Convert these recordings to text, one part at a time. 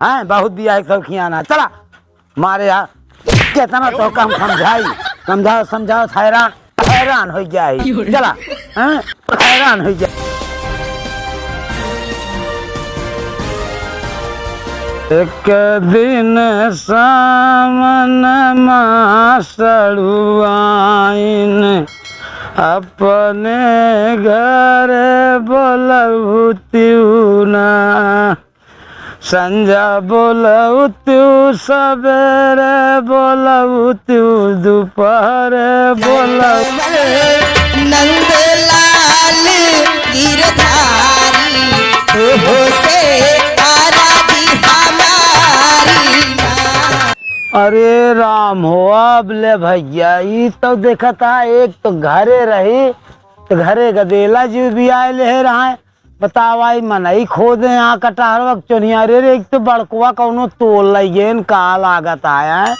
हैं बहुत बिया सब खियाना चला मारे यार कितना तो कम समझाओ समझाओ हैरान हो जाए चला हैं हैरान हो जाए। एक दिन सामन मासड़ुआइन अपने घर बोलौतियुना संजा बोलौतियु सवेरे बोलौतियु दोपहर बोलौ नंदलाल गिरधारी हो से अरे राम हो अब ले भैया ये तो देखा था एक तो घरे रही तो घरे गदेला जी भी आए ले रहा बताओ आई मनई खोदे यहाँ कटहर वक्त चुनिया रे एक तो बड़कुआ कौनो तोल लगे का लागत आया है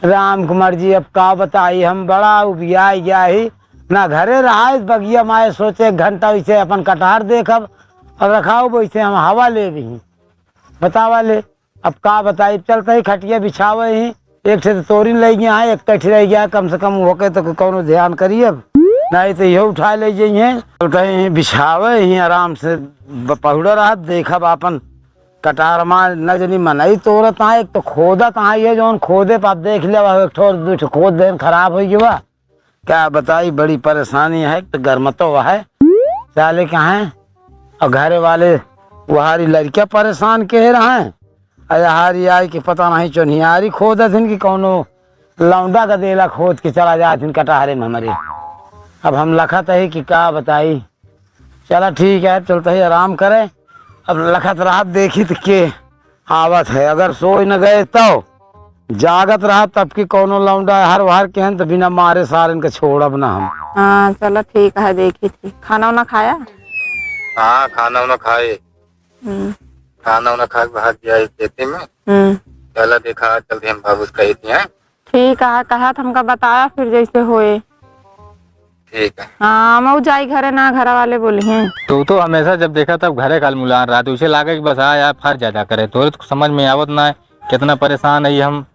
राम कुमार जी अब का बताई हम बड़ा उबिया गया ही ना घरे रहा इस बगिया माए सोचे एक घंटा वैसे अपन कटहर देखब और रखाओ वैसे हम हवा ले भी बतावा ले अब का बताई चलते ही खटिया बिछावे ही एक से तोरिन ले गया है एक कठी रह गया कम से कम होके तो कोनो ध्यान करिए अब नहीं तो ये उठा ले जाइए चलते ही बिछावे ही आराम से पहुड़ा रहा देखब अपन कटार मार न जनी मनई तोड़त है एक तो खोदत है ये जो खोदे पर देख ले एक ठोर दो ठो खोद देन खराब हो गया क्या बताई बड़ी परेशानी है तो गर्मतो है चाले कहाँ है और घरे वाले वहारी लड़कियां परेशान कह रहा है हारी आई कि पता नहीं चुनियारी खोद थी कि कौनो लौंडा का देला खोद के चला जाती कटहरे में हमारे अब हम लखत है कि क्या बताई चला ठीक है चलते ही आराम करे अब लखत रात देखी तो के आवत है अगर सोई न गए तो जागत रहा तब की कौनो लौंडा हर वार के हैं तो बिना मारे सारे इनका छोड़ब ना हम। हाँ चलो ठीक है देखी थी खाना वाना खाया। हाँ खाना वाना खाए खाना वाना खा के भाग गया खेते में चला देखा चलते हम बाबू कही दिया ठीक है कहा हमका बताया फिर जैसे होए ठीक है। हाँ मैं जाई घरे ना घर वाले बोली हैं तो हमेशा जब देखा तब घरे काल मुलान रहा तो उसे लागे कि बस यार फर ज्यादा करे तो समझ में आवत ना है कितना परेशान है हम।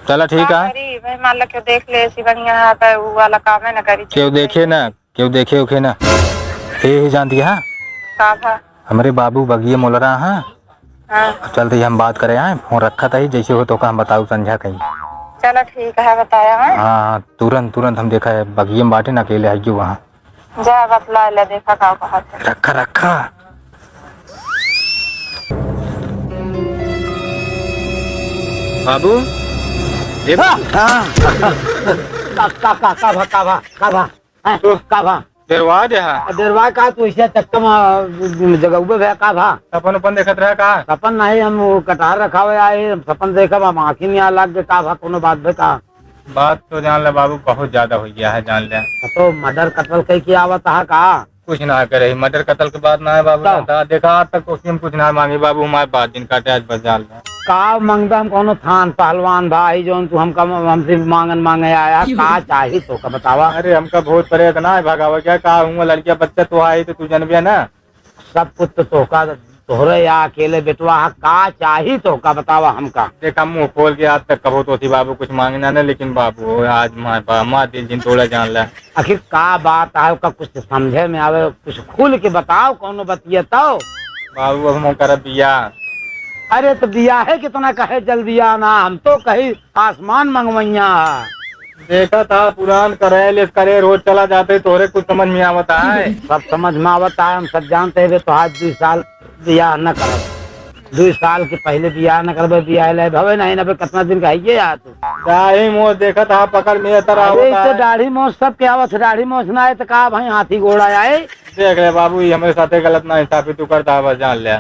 चला ठीक है मान लो क्यों देख ले सिवनिया पे वो वाला काम है ना करी क्यों देखे ना क्यों देखे उखे ना ये जानती है हमारे बाबू बगिए मोल रहा है चलते हम बात करे आए फोन रखा था ही जैसे हो तो हम बताऊ समझा कहीं। चलो ठीक है बताया है हाँ तुरंत हम देखा है बगिए में बाटे ना अकेले आइयो वहाँ जा बतला ले देखा का रखा बाबू देरवा का तो इसे चक्कम जगह है का भा सपन देखत रहा का सपन नहीं हम कटार रखा हुआ आए सपन देखब हम आँखी में लग गए का भा कोनो बात भे का बात तो जान ले बाबू बहुत ज्यादा हो गया है जान ले तो मर्डर कत्ल कई की आवत है का कुछ ना करे मर्डर कत्ल के बाद ना है बाबू देखा आज तक उसने कुछ ना मांगे बाबू हमारे बात दिन काटे आज बस जान ले का मांगता हम कोनो थान पहलवान भाई जो तू हमसे मांगे आया का चाहिए तो का बतावा। अरे हमका बहुत परे ना है भगावा क्या कहा हूँ लड़किया बच्चा तो आई तो तू जनबिया ना सब कुछ तो का तोहरे या अकेले बेटवा का चाहिए तो का बतावा हमका देखा मुँह खोल के आज तक कहो तो थी बाबू कुछ मांगना ना लेकिन बाबू आज माँ दिल जिन तोड़ा जान ला आखिर का बात है का कुछ समझे में आवे कुछ खुल के बताओ कौनो बतिया तो बाबू अब हम कर दिया। अरे तो दिया है कितना कहे जल दिया ना हम तो कही आसमान मंगवैया देखा था पुरान करे रोज चला जाते तोरे कुछ समझ में आवता है सब समझ में आवता है हम सब जानते हैं तो आज 2 साल बियाह न करब 2 साल के पहले बियाह न करबे बियाह ले भवे नहीं ना कितना दिन कहिए यार तू दाढ़ी मोछ देखा था पकड़ में तो दाढ़ी मोछ सब के आवत दाढ़ी मोछ ना है तो का भाई हाथी घोड़ा आए देख ले बाबू हमारे साथ गलत ना हिसाब तू करता है बस जान ले।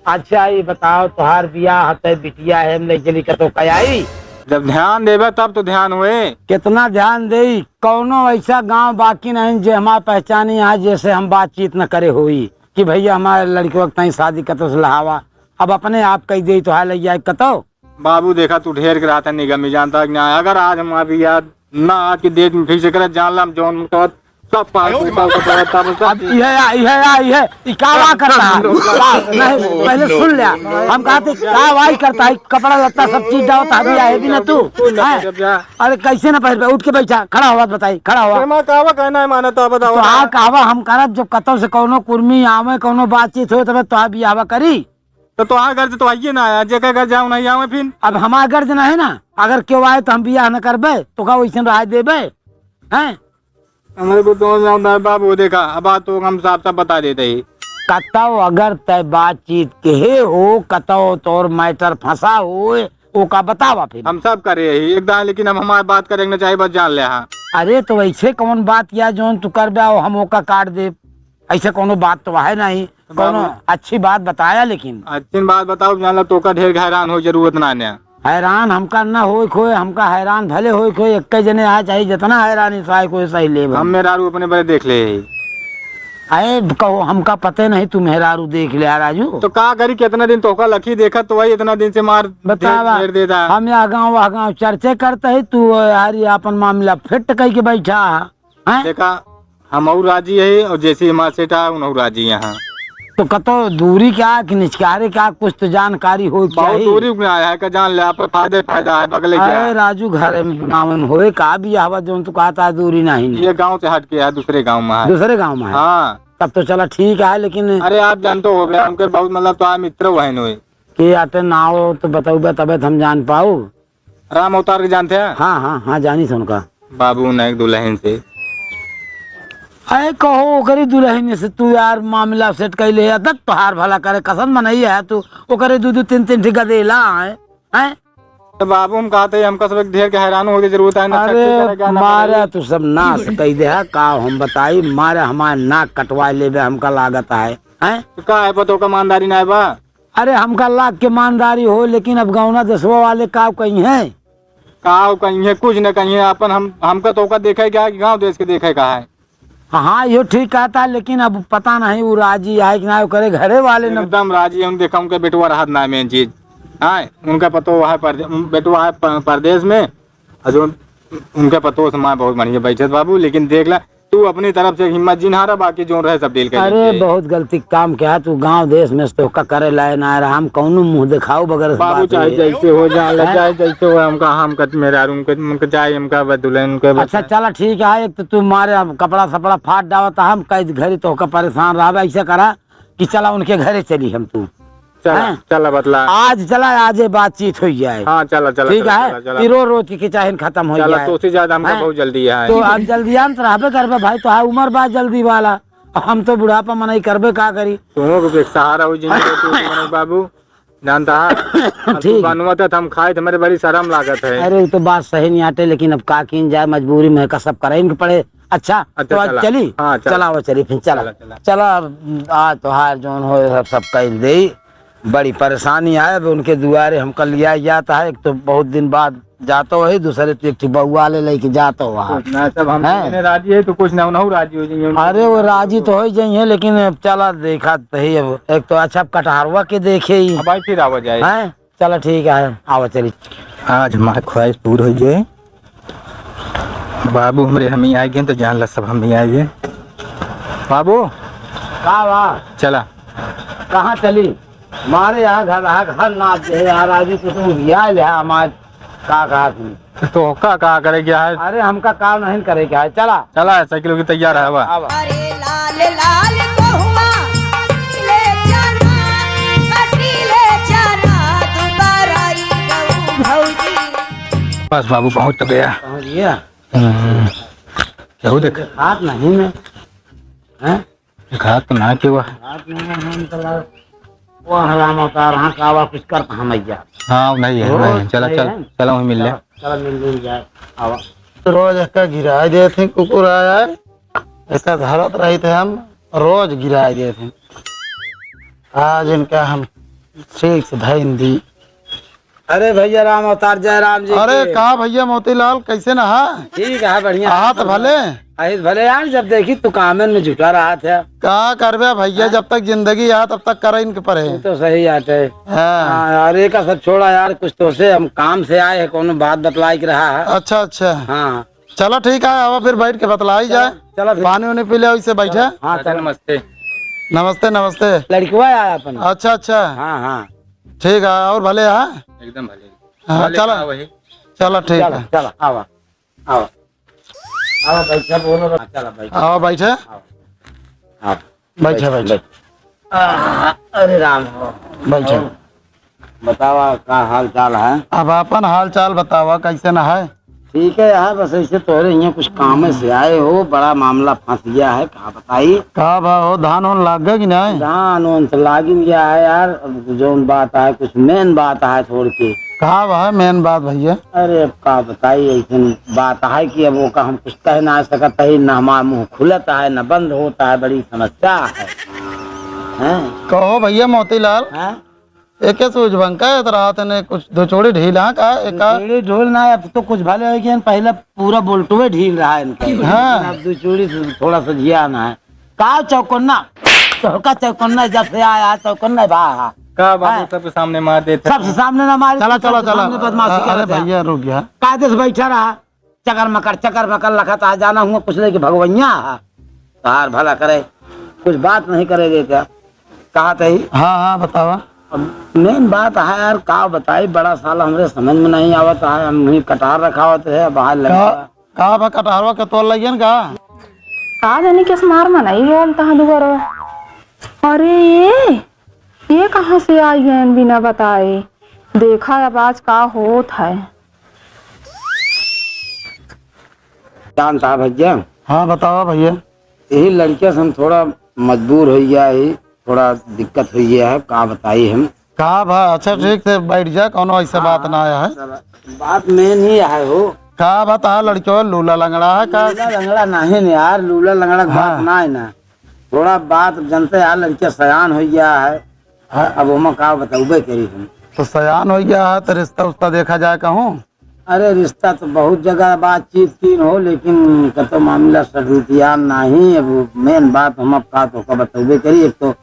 अच्छा ये बताओ तुहार बियाह हते बिटिया है ले चली कतो कयाई जब ध्यान देवे तब तो ध्यान हुए कितना ध्यान दे कौनो ऐसा गांव बाकी नहीं जो हमारे पहचानी है जैसे हम बातचीत न करे हुई कि भैया हमारे लड़के वक्त नहीं शादी कतो से लहावा अब अपने आप कही दे तो ले जाए कतो बाबू देखा तू ढेर के रहा था निगम में जानता अगर आज हमारी याद ना आज की डेट में फिर से कर जान ला जोन सब पागल अब ये क्या करता है? नहीं पहले सुन लिया, हम कहते क्या वाई करता है, कपड़ा लत्ता सब चीज डालता है, आए भी ना तू। अरे कैसे ना पहले उठ के बैठा, खड़ा हुआ बताई, खड़ा हुआ कहवा कहना है माना तो बताओ। तो हाँ कहवा हम करत जब कतौ से कोनो कुर्मी आवे कोनो बातचीत हो तब तो बियाह करी। तो हाँ घर से तो आइए ना आया, जेकर घर जाऊँ नहीं आवे फिर। अब हमारा गर्ज ना है ना, अगर क्यों आए तो हम बियाह न करबे तो का वैसे राय देबे हैं। हमारे को तो बाबू देखा अब बात तो हम साफ साफ बता देते ही। कतौ अगर तय बातचीत के हो कतौ तोर मैटर फंसा हो वो का बतावा फिर। हम सब करे ही एकदम, लेकिन हम हमारी बात करेंगे चाहिए बस जान ले। हाँ अरे तो ऐसे कौन बात किया जो तू कर बे हम ओका काट दे, ऐसे कोनो बात तो है नहीं। कोनो अच्छी बात बताया, लेकिन अच्छी बात बताओ जान तो का ढेर हैरान हो जरूरत ना ने। हैरान हमका न हो खोए, हमका हैरान भले हो खोए एक जने आ चाहिए जितना हैरान सही को सही ले। हम मेहरारू अपने बड़े देख ले। अरे कहो हमका पते नहीं तू मेहरारू देख ले राजू। तो का करी कितना दिन तो का लखी देखा तो वही इतना दिन से मार बतावा देता। हम यहाँ गाँव वह गाँव चर्चे करते है, तू यार अपन मामला फिट कह के बैठा है। देखा हम और राजी है और जैसे हमारे सेठा उन राजी यहाँ। तो कतो दूरी क्या कि निचकारे क्या कुछ तो जानकारी हो बहुत दूरी में आया है का जान ले आप फायदा है बगले क्या। अरे राजू घर गाँव में होए का भी आवा जो तू कहता है दूरी नहीं। ये गांव से हट के है दूसरे गांव में है। दूसरे गांव में है? हाँ तब तो चला ठीक है, लेकिन अरे आप जानते हो गया उनके बहुत मतलब तो मित्र हुए के आते ना हो तो बताओ तब हम जान पाओ। राम अवतार के जानते हैं? हाँ हाँ हाँ जानी सुन का बाबू नायक दुल्हन से। अरे कहो ओकरी दुल्हन से तू यार मामला सेट कर ले तक तोहार भला करे कसम बनाई है तू ओकरे दो तीन ठीक गदेला है। तो बाबू हम कहते हम सब ढेर के हैरान हो गए जरूरत है ना। अरे मारे तू सब नाश कह दे है का हम बताई मारे हमारे नाक कटवा ले हमका लागत है तो का है पतो का ईमानदारी ना है बा। अरे हमका लाख के ईमानदारी हो, लेकिन अब गौना दसवा वाले का कहीं है का कहीं है कुछ न कहीं अपन हमका तो का देखा क्या गाँव देश के देखे का है। हाँ यो ठीक कहता है, लेकिन अब पता नहीं वो राजी आए कि ना करे घरे वाले एकदम राजी हम देखा उनका बेटुआ रहा ना मेन चीज। हाँ उनका पतो है बेटुआ है परदेश में, जो उनका पतो समाय बहुत बढ़िया बैठे बाबू। लेकिन देख ला तू अपनी तरफ से हिम्मत जिनहारा, बाकी जो रहे सब डील कर। अरे बहुत गलती काम क्या तू गांव देश में तो का करे लाए ना रहा, हम कौन मुंह दिखाओ बगैर बाबू चाहे जैसे हो जाए चाहे जैसे हो हमका हम मेरा उनका चाहे हमका दुल्हन के। अच्छा चला ठीक है, एक तो तू मारे कपड़ा सपड़ा फाट डावता हम कई घड़ी तो का परेशान रहा। ऐसा करा कि चला उनके घरे चली हम तू चला बतला आज चला आज बातचीत हो जाए। हाँ चला चला ठीक है, रोज की खिंचाइन खत्म हो जाए तो उससे ज्यादा हमका बहुत जल्दी है। तो अब जल्दी आम तो रहबे करबे भाई, तो है उम्र बात जल्दी वाला, हम तो बुढ़ापा मनाई करबे का करी। तुम सहारा हो जिंदगी बाबू जानता है अनुमत हम खाए हमारे बड़ी शर्म लागत है। अरे तो बात सही नहीं आते, लेकिन अब का किन जाए मजबूरी में कसब करेंगे पड़े। अच्छा तो आज चली चला वो चली फिर चला आज तो हार जोन हो सब कह दे। बड़ी परेशानी आए उनके दुआरे हमका लिया जाता है, एक तो बहुत दिन बाद जाता हो, दूसरे तो एक बउआ ले लेके जाता हो राजी है तो कुछ ना राजी हो जाइए। अरे वो राजी तो हो जाइए, लेकिन चला देखा ही एक तो अच्छा कटहरवा के देखे ही भाई फिर आवा जाए। चलो ठीक है आवा चली। आज हमारी ख्वाहिश पूरी हो जाए बाबू, हमारे हम ही आएंगे तो जान ला सब हम ही आएंगे बाबू। चला कहाँ चली मारे यहाँ घर ना यार आज तो तुम हमारे का कहा तो का करे क्या है। अरे हमका काम नहीं करे क्या है। चला चला साइकिल की तैयार है बा। अरे लाल लाल को हुआ ले जाना कटी ले जाना दोबारा भौजी। बस बाबू पहुँच तो गया। पहुँच गया देख हाथ नहीं में घात तो ना क्यों वो हराम अवतार हाँ कावा कुछ कर हमैया। हाँ नहीं है चला चला वहीं मिल ले चला मिल जाए आवा। रोज इसका गिरा देते कुकुर आया इसका धरत रही थे हम रोज गिरा देते। आज इनका हम ठीक से धैन दी। अरे भैया राम अवतार जय राम जी। अरे कहा भैया मोतीलाल कैसे नहा? ठीक है बढ़िया। हाथ भले भले यार जब देखी तो कामन में जुटा रहा था। क्या करबे भैया जब तक जिंदगी है तब तक करे इनके पर है। तो सही आते है अरे का सब छोड़ा यार कुछ तो से हम काम से आए हैं कोनो बात बतलाई के रहा है। अच्छा अच्छा हाँ चलो ठीक है, अब फिर बैठ के बतलाई जाए। चलो फिर। पानी उनी पी ले, वैसे बैठे। हाँ चाचा चल, नमस्ते। नमस्ते नमस्ते। लड़किया आया अपन। अच्छा अच्छा, हाँ हाँ ठीक है, और भले है। एकदम भले। हाँ भले चलो कहा वही। चलो ठीक चलो है, चलो आवा आवा आवा बैठा बोलो। चलो बैठ आओ बैठे हाँ बैठे बैठे अरे राम हो। बैठे। बतावा का हाल चाल है? अब अपन हाल चाल बतावा, कैसे न है? ठीक है यार, बस ऐसे तोरे यहाँ कुछ काम से आए हो, बड़ा मामला फंस गया है। कहा बताइए। का भाव धान उन लाग गया कि नहीं? धान उन तो लाग गया है यार। अब जो बात है, कुछ मेन बात है छोड़ के। कहा भाई मेन बात भैया? अरे अब का बताइए, ऐसी बात है कि अब वो का हम कुछ कह ना सकता है, न हमारा मुँह खुलता है न बंद होता है, बड़ी समस्या है। हैं? कहो भैया मोतीलाल, हैं? एक सूझ बंका है रात ने कुछ दो चोड़ी ढीला का एक चूड़ी ढोल ना है, अब तो कुछ भले हो गया, पहले पूरा बोल्टुए ढील रहा है इनका। हाँ। अब दो चूड़ी थोड़ा सा जियाना है। का चौकन्ना चौका चौकन्ना जब से आया चौकन्ना भा का बाबू सबके सामने मार देते। सबसे सामने ना मारे। चला चला चला। सामने बदमाशी कर अरे रहा था। भैया रुक गया। कायदे से बैठा रहा, चकर मकर लखा था। जाना हुआ कुछ ले कि भगवैया तार भला करे, कुछ बात नहीं करे देता। कहा था ही। हाँ हाँ बतावा। अब मेन बात है यार, का बताई, बड़ा साल हमरे समझ में नहीं आवत है। हम कटार रखा होते है बाहर लगा। का बा कटहरवा के तोड़ लगियन का? का जाने किस मार में नहीं बोलता है दोबारा। अरे ये कहाँ से आई है बिना बताए? देखा अब आज का होत है। जान साहब भैया, हाँ बतावा भैया। यही लड़के से हम थोड़ा मजबूर हो गया है, थोड़ा दिक्कत हुई है। का बताई हम। का भा अच्छा ठीक से बैठ जा, कोनो ऐसे बात ना आया है। बात मेन ही है हो। का बता लड़कियों लूला लंगड़ा है का? लूला लंगड़ा नहीं न यार, लूला लंगड़ा की बात ना है ना। थोड़ा बात जनते यार, लड़के सयान हो गया है। अब हम का बताऊबे करी हम। तो सयान हो गया है तो रिश्ता उस्ता देखा जाए कहूँ? अरे रिश्ता तो बहुत जगह बातचीत की हो, लेकिन कतो मामला सदुतिया नहीं। अब मेन बात हम अब का तो बताऊबे करी। एक तो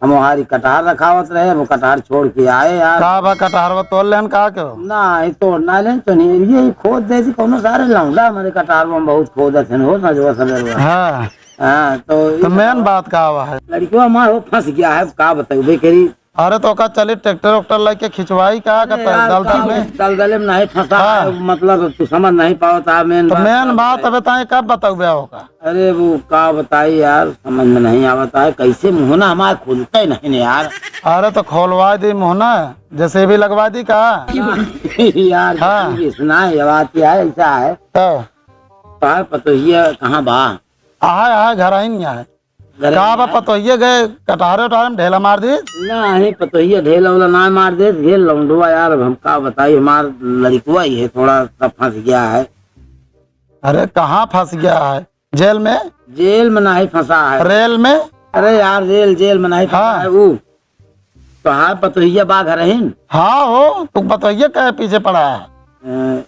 हम हमारी कटार रखावत रहे, वो कटार छोड़ के आए यार। का बा कटहरवा तोड़ लेन का क्यों? ना तोड़ना ले तो नहीं, ये खोद दे कोनो सारे लौंडा हमारे कटार में बहुत खोदत है हो ना जो सदर। हाँ हाँ तो मेन बात का हुआ है? लड़कियों हमारा फंस गया है, का बताऊबे करी। अरे तो का चली ट्रैक्टर उक्टर लेके खिंचवाई का दलदल में? दलदले में नहीं फंसा हाँ। है, मतलब तू समझ नहीं पाता मेन तो बात। मेन बात अब बताए कब बताऊबे होगा? अरे वो का बताई यार, समझ में नहीं आवता है। कैसे मुहना हमारा खुलता ही नहीं यार। अरे तो खोलवा दी मुहना, जैसे भी लगवा दी का? यार हाँ। इतना है बात है, ऐसा है। तो पतोहिया कहाँ बा? आए घर आई नहीं आए। का बा पतोहिए गए कटहरे उठारे में ढेला मार दी? नहीं पतोहिया ढेला उला ना मार दे, ढेल लौंडुआ यार। अब हम का बताई, हमार लड़कुआ ही है, थोड़ा सा फंस गया है। अरे कहाँ फंस गया है? जेल में? जेल में नहीं फंसा है। रेल में? अरे यार जेल में नहीं फंसा हाँ। है वो। तो हाँ पतोहिया बा घर है। हाँ हो तू पतोहिए कहे पीछे पड़ा है?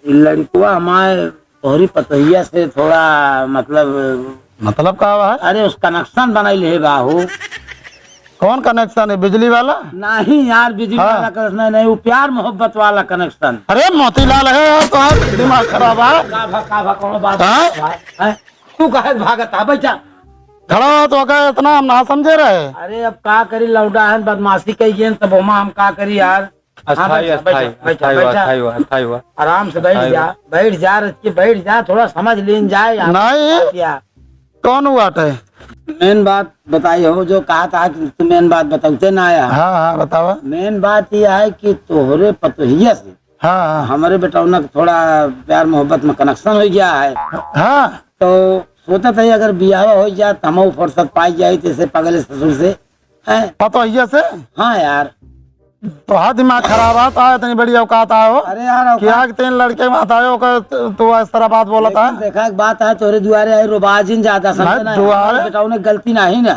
लड़कुआ हमारे तोहरी पतोहिया से थोड़ा मतलब का हुआ है? अरे उस कनेक्शन बनाई है बाहू। कौन कनेक्शन है? बिजली वाला? नहीं यार बिजली हाँ। वाला कनेक्शन नहीं, वो प्यार मोहब्बत वाला कनेक्शन। अरे मोतीलाल है यार, तो दिमाग खराब है। का कौन बात हाँ? है? तू कहे भागत है बच्चा? खड़ा हो तो क्या इतना हम ना समझे रहे? अरे अब का करी, लौटा है बदमाशी कही तब हम का करी यार। अस्थाई हुआ। आराम से बैठ जा रच के बैठ जा, थोड़ा समझ लीन जाए। नहीं कौन हुआ टे? मेन बात बताई हो, जो कहा था कि तू मेन बात बताते ना आया। हाँ हाँ बतावा। मेन बात यह है कि तोहरे पतोहिया से हाँ हमारे बेटौना थोड़ा प्यार मोहब्बत में कनेक्शन हो गया है। हाँ तो सोचा था अगर बियाह हो जाए तो हम फुर्सत पाई जाए जैसे पगले ससुर से है। पतोहिया से? हाँ यार। तो हाँ दिमाग खराब आता है, इतनी बड़ी औकात आयो। अरे यार क्या कि 3 लड़के में आयो तो इस तरह बात बोला था? देखा एक बात है, तोरे दुआरे आई रोबाजिन ज्यादा समझे ना। दुआरे? बेटाओं ने गलती नहीं ना।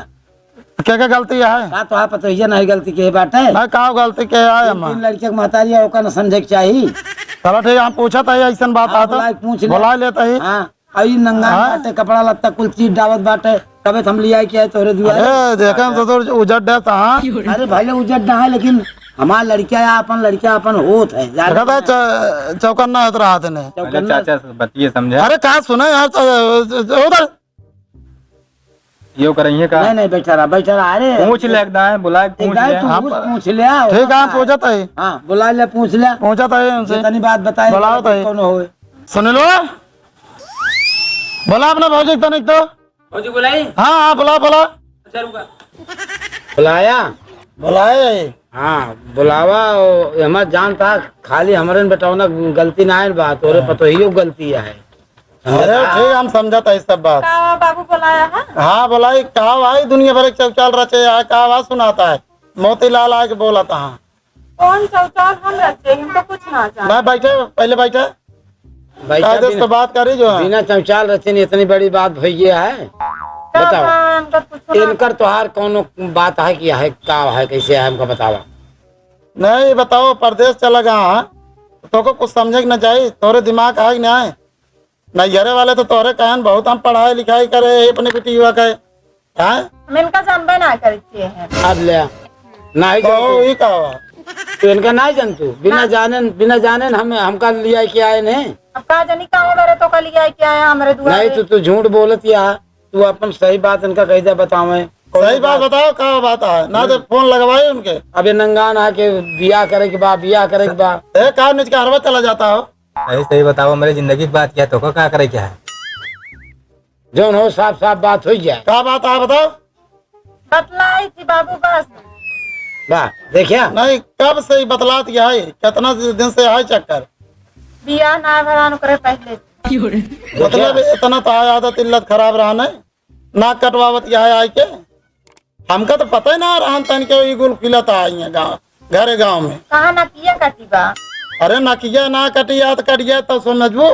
क्या गलती है? का तो पतोहिया नहीं गलती के बाटे। नहीं का गलती के है? 3 लड़के के महतारी है, ओका न समझे के चाहिए। चलो ठीक है, हम पूछा था ऐसा बात हाँ, आता पूछ ले। बुला लेता ही। हाँ अभी नंगा हाँ? बाटे, कपड़ा लत्ता कुल चीज डावत बाटे, तबे हम लिया के आए तोरे दुआरे। अरे देखे तो उजट देता। हाँ अरे भाई उजट ना है, लेकिन हमार लड़किया अपन होत है देखा था चौकन्ना होत रहा ने। अरे चाचा बतिए समझे अरे कहा सुने यार उधर यो करिए का नहीं बेचारा अरे पूछ ले एकदा है बुला के पूछ ले तू पूछ ले ठीक है पूछता है। हाँ बुला ले पूछ ले पूछता है उनसे जितनी बात बताए बुलाओ तो है। कौन होए सुन लो बोला अपना भौजी तो नहीं तो भौजी बुलाई हाँ हाँ बुला बुलाया बुलाए हाँ बुलावा हमार जान था खाली हमारे बेटावना गलती ना है बात और पतो ही गलती है। अरे ठीक हम समझता है सब बात। बाबू बुलाया है। हाँ बोलाई कहा भाई दुनिया भर के चल रचे है कहा आवाज सुनाता है मोतीलाल आके बोला था। हाँ कौन चौचाल हम रचे हम तो कुछ ना जाने। मैं बैठे पहले बैठे कायदे से बात करी जो है। बिना चौचाल रचे नहीं इतनी बड़ी बात भई है। बताओ इनकर तोहार कौन बात है कि है का है कैसे है हमको बतावा। नहीं बताओ परदेश चला गया तो को कुछ समझे न चाहिए तोरे दिमाग है ना है नैहरे वाले तो तोरे कहन बहुत हम पढ़ाई लिखाई करे अपने बेटी युवा कहे हम इनका जानबे ना करते हैं। अब ले नहीं तो ये कहा तो इनका नहीं जान तू बिना जाने हम हमका लिया के आए ने। अब का जानी कहाँ मेरे तो कल लिया क्या है हमारे दुआरे। नहीं तू झूठ बोलत या तू अपन सही बात इनका कैसे बतावे। सही बात बताओ क्या बात है ना तो फोन लगवाए उनके। अबे नंगान आके बियाह करे के बा कहा निज का हरवा चला जाता हो। सही बताओ मेरी जिंदगी की बात क्या तो क्या करे क्या है जो हो साफ बात हो जाए। क्या बात है बताओ। बतलाई थी बाबू बस वाह देखिया नहीं कब से ही बतलात गया है कितना दिन से है चक्कर बियाह ना भरान करे पहले मतलब इतना तो आदत इल्लत खराब रहा नहीं नाक कटवावत गया है आए के हमका तो पता ही ना रहा तन के ये गुल खिलत आई गाँव घरे गाँव में कहा ना किया कटी बा। अरे ना किया ना कटिया तो कटिया तो समझबो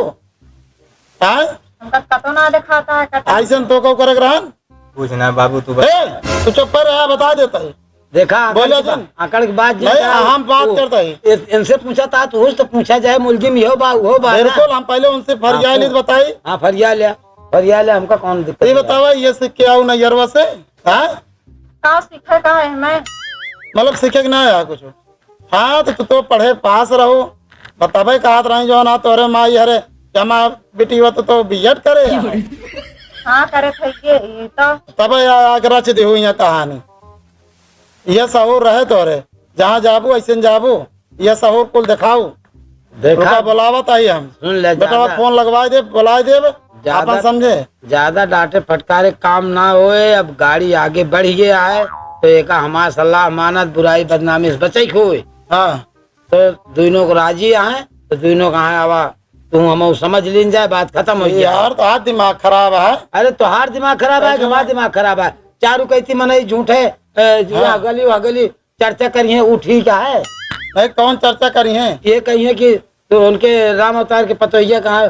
हमका कतो ना दिखाता है कटा। ऐसा तो को करे रहन पूछना बाबू तू तू चुप पर रहा बता देता है देखा बोलो जन आकड़ की बात नहीं हम बात करते हैं इनसे पूछा था तो पूछा जाए मुलजिम हो बा बिल्कुल हम पहले उनसे फरियाद बताई। हाँ फरिया लिया हमका कौन दिक्कत ये बतावा ये सीख के आओ नैयरवा से का सीखे का है मैं मतलब सीखे के ना आया कुछ। हाँ तो पढ़े पास रहो बताबे कहत रही जो ना तोरे माई हरे जमा बेटी हो तो बीएड करे हाँ करे थे तो तब आगरा से देखो यहाँ कहानी यह सहूर रहे तोरे जहाँ जाबू ऐसे जाबू यह सहूर कुल दिखाओ देखा बुलावत आई हम सुन ले बेटा फोन लगवाए दे बुलाए दे अपन समझे ज्यादा डांटे फटकारे काम ना होए। अब गाड़ी आगे बढ़ गया है तो एक हमारा सलाह मानत बुराई बदनामी से बचे खोए। हाँ तो दोनों को राजी आए तो दोनों कहा आवा तू हम समझ लीन जाए बात खत्म हो गया। यार तो आज दिमाग खराब है। अरे तोहार दिमाग खराब है हमारा दिमाग खराब है। चारू कहती मन झूठे गली चर्चा करिए वो ठीक है। नहीं कौन चर्चा करी है ये कहिए कि तो उनके राम अवतार के पतोहिया कहा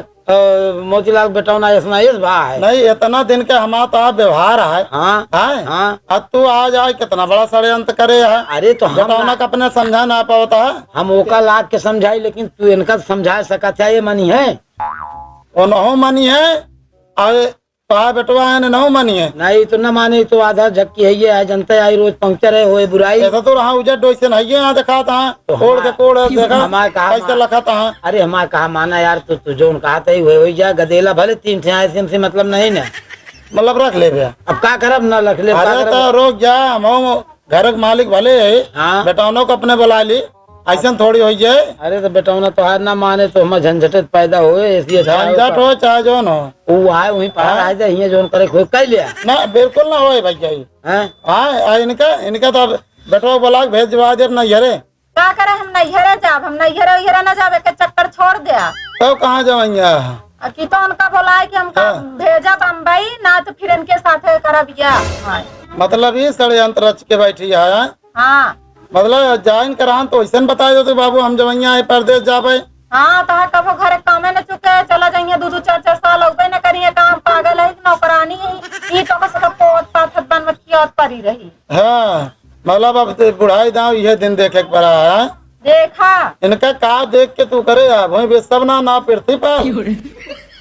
मोतीलाल बेटौना इस भा है। नहीं इतना दिन के हमारा व्यवहार है। हाँ है हाँ अब तू आज आए कितना बड़ा षड्यंत्र करे है। अरे तो बेटौना का अपने समझा ना पाता है। हम ओका लाग के समझाई लेकिन तू इनका समझा सका था ये मनी है वो नहो मनी है और बेटवा है नहो मनी है। नहीं तो न माने तो आधा झक्की है ये जनता आई रोज पंक्चर है होए बुराई ऐसा तो रहा उजर डोई से नहीं यहाँ देखा था कोड़ के कोड़ देखा हमारे कहा ऐसे लखा था। अरे हमारे कहा माना यार तो जो कहा था हो जा गदेला भले 3 ठे ऐसे हमसे मतलब नहीं ना मतलब रख ले भैया अब का करब न रख ले। अरे तो रोक जा हम घर के मालिक भले है बेटौनों को अपने बुला ली ऐसा थोड़ी हो जाए। अरे तो बेटौना तो हार ना माने तो हम झंझट पैदा हुए इसलिए झंझट हो चाहे जो न हो वो आए वहीं पार आ जाए ये जोन करे खोई कर लिया ना बिल्कुल ना हो भैया। हाँ इनका तो बेटवा बोला भेजवा दे नैहरे क्या करे हम नैहरे जाब हम नैहरे न जावे के चक्कर छोड़ दिया तो कहाँ जाएंगे कि तो उनका बोला है कि हमका भेजा बम्बई ना तो फिर इनके साथ करबिया। मतलब ये षड्यंत्र रच के बैठी है। हाँ मतलब ज्वाइन करान तो ऐसा बता दो बाबू हम जब यहाँ परदेश जाबे। हाँ तो कबो घर कामे न चुके चला जाइए 2-4 साल हो न करिए काम पागल है नौकरानी है ये तो बस पोत पाथत बनवत की परी रही। हाँ मतलब अब बुढ़ाई दाव यह दिन देखे पड़ा है। देखा इनका का देख के तू करे वही सब ना पृथ्वी पर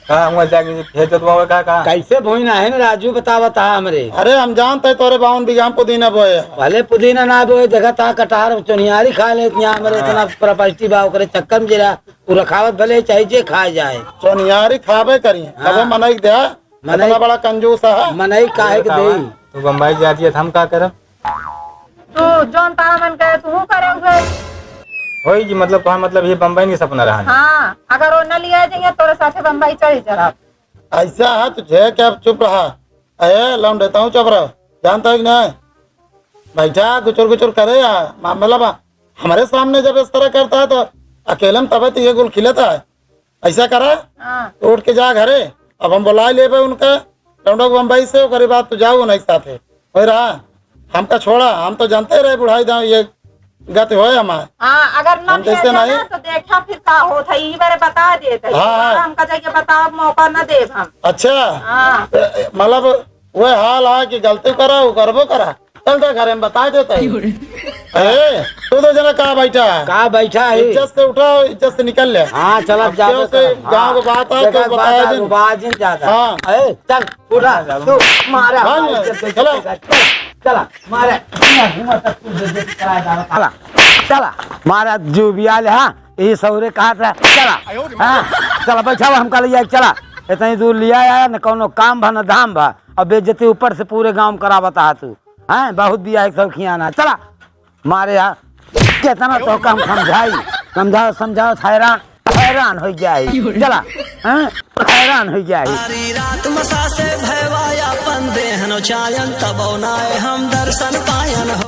कहा हुआ जाके खेत जोतवावे का कैसे भोइना है ना राजू बता हमरे। अरे हम जानते तोरे 52 बीघा में पुदीना बोए। भले पुदीना ना बोए जगह ता कटार चुनियारी खा ले यहाँ हमरे इतना प्रॉपर्टी भाव करे चक्कर में जरा वो रखावत भले चाहे जे खा जाए चोनियारी खावे करी कबे मनई दे इतना बड़ा कंजूस है। मनई काहे के दे तो बम्बई जाती है हम का करब तू जोन तारा मन करे तू करोगे। होई जी मतलब कहा मतलब ये बम्बई नहीं सपना रहा है। हाँ अगर वो न लिया जाएंगे तोरे साथे बम्बई चली जरा। ऐसा है तुझे क्या चुप रहा अरे लौट देता हूँ चुप रहो जानता है कि नहीं बैठा गुचुर गुचुर करे यार मतलब हमारे सामने जब इस तरह करता है तो अकेले में तब तो ये गुल खिलता है। ऐसा करा हाँ तो उठ के जा घरे अब हम बुला ले उनका लौंडो बम्बई से करे बात तो जाओ नहीं साथ हो रहा हमका छोड़ा हम तो जानते रहे बुढ़ाई दाऊ ये गति हो हमारे। हाँ अगर न हम लिया जैसे जाए नहीं। ना तो देखा फिर का होता है बारे बता देते हाँ। हमका जाके बताओ मौका न दे हम। अच्छा हाँ मतलब वो हाल है कि गलती करा वो करबो करा चल तो घरे में बता देते हैं। तू तो जना कहा बैठा है कहा बैठा है इज्जत से उठो इज्जत से निकल ले। हाँ चल क्यों से गाँव को बात है तो बताया दिन। बाजिन ज्यादा हाँ। ए, चल उठा तू मारा हाँ, चलो। चला मारे चला चला मारा जो भी आले हाँ यही सौरे कहा था चला हाँ चला बैठा हम कल चला इतनी दूर लिया आया न कोनो काम भा न धाम भा और बेइज्जती ऊपर से पूरे गांव में करा बता तू हैं बहुत दिया एक सब खियाना चला मारे यहाँ कितना तो कम समझाओ समझाओ हैरान हो जाए चला हैरान हो जाए। सारी रात मसा से भयवाया पंदेहनो चायन तब हम दर्शन पायन हो।